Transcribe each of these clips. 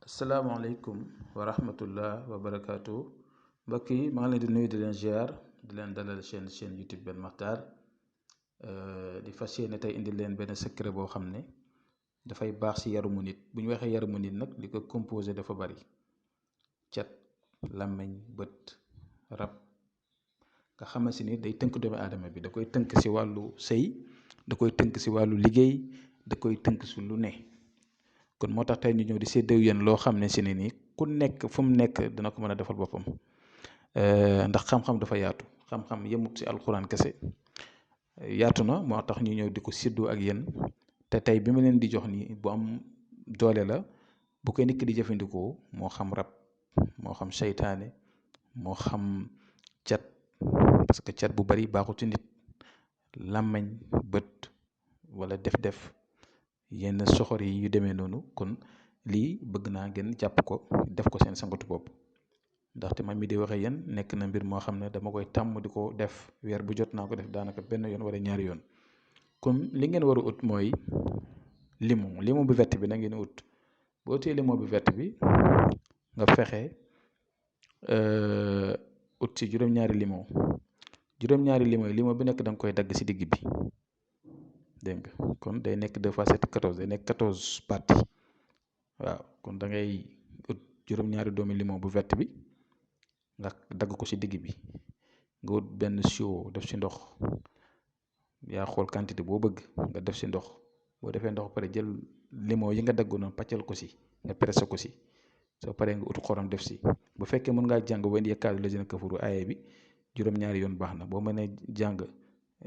asalaamaaleykum wa rahmatullah wa barakaatu mbokk yi maa ngi leen di nuyu di leen ziar di leen dalal chaîne YouTube Ben Makhtar di fas yéene tey indi leen benn secret boo xam ne dafay baax si yaramu nit. Bu ñu waxee yaramu nit nag li ko composé dafa bari: cat, làmmiñ, bët, rab. nga xamante ni day tënk doomu aadama bi, da koy tënk si wàllu sëy, da koy tënk si wàllu liggéey, da koy tënk si lu ne. kon moo tax tey ñu ñëw di séddoo yéen loo xam ne si ne nii ku nekk fu mu nekk dina ko mën a defal boppam, ndax xam-xam dafa yaatu. xam-xam yemut si alxuraan kese, yaatu na. moo tax ñu ñëw di ko séddoo ak yéen. te tey bi ma leen di jox nii bu am doole la, bu koy nit ki di jëfandikoo, moo xam rab, moo xam seytaane, moo xam cat, parce que cat bu bari baaxut ci nit. làmmeñ, bët, wala def-def, yenn soxor yi yu demee noonu. kon lii bëgg naa ngeen jàpp ko, def ko seen sangatu bopp, ndaxte man mi di waxee yéen nekk na mbir moo xam ne dama koy tàmm di ko def. weer bu jot naa ko def daanaka benn yoon wala ñaari yoon. kon li ngeen war a ut mooy limon bu vert bi na ngeen ut. boo tee limon bu vert bi nga fexe ut si juróom-ñaari limon limon bi nekk da nga koy dagg si digg bi, dégg nga. kon day nekk 2 x 7 14, day nekk 14 parties. waaw kon da ngay ut juróom-ñaari doomi limon bu vert bi nga dagg ko si digg bi. nga ut benn siwo def si ndox, yaa xool quantité boo bëgg nga def si ndox. boo defee ndox pare jël limon yi nga dagg noonu pàccal ko si, nga pressé ko si. soo paree nga ut xorom def si. bu fekkee mën ngaa jàng wa in yakaadu lazina kafaru aaya bi juróom-ñaari yoon baax na. boo mënee jàng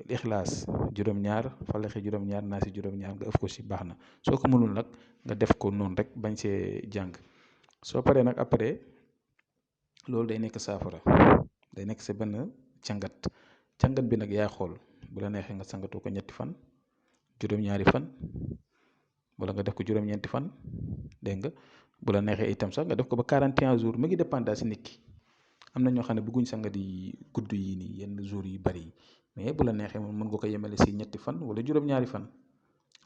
ixlaas juróom-ñaar, falaxi juróom-ñaar, naasi juróom-ñaar, nga ëf ko si baax na. soo ko mënul nag nga def ko noonu rek bañ see jàng. soo paree nag après loolu day nekk saafara, day nekk sa benn cangat bi nag yaa xool. bu la neexee nga sangatoo ko 3 fan, juróom-ñaari fan, wala nga def ko juróom-ñeenti fan, dégg nga. bu la neexee itam sax nga def ko ba 41 jours. mu ngi dépendre si nit ki. am na ñoo xam ne bëgguñ sangat yi gudd yi nii, yenn jours yu bari yi. mais bu la neexee moom mën nga ko yemale si 3 fan wala juróom-ñaari fan,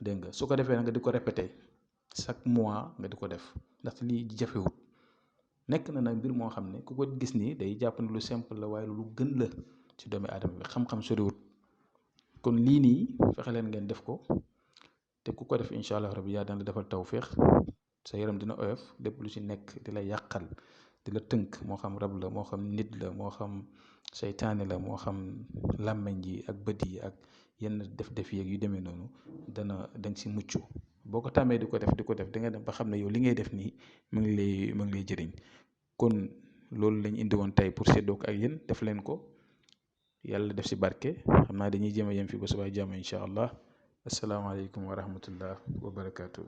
dégg nga. su ko defee nga di ko répété chaque mois, nga di ko def, ndaxte lii jafewut. nekk na nag mbir moo xam ne ku ko gis nii day jàpp ne lu simple la, waaye lu gën la ci doomi aadama bi. xam-xam soriwut. kon lii nii fexe leen ngeen def ko, te ku ko def incha allah rabi yaa daan la defal tawféex. sa yaram dina oyof. lépp lu ci nekk di la yàqal, di la tënk, moo xam rab la, moo xam nit la, moo xam seytaane la, moo xam làmmeñ yi ak bët yi ak yenn def-def yeeg yu demee noonu, danga si mucc. boo ko tàmmee di ko def da nga dem ba xam ne yow li ngay def nii mu ngi lay jëriñ. kon loolu lañ indi woon tey pour séddoo ko ak yéen. def leen ko, yàlla def si barke. xam naa dañuy jéem a yem fi ba subaa jàmm incha allah. asalaamaaleykum wa rahmatullah wa barakaatu.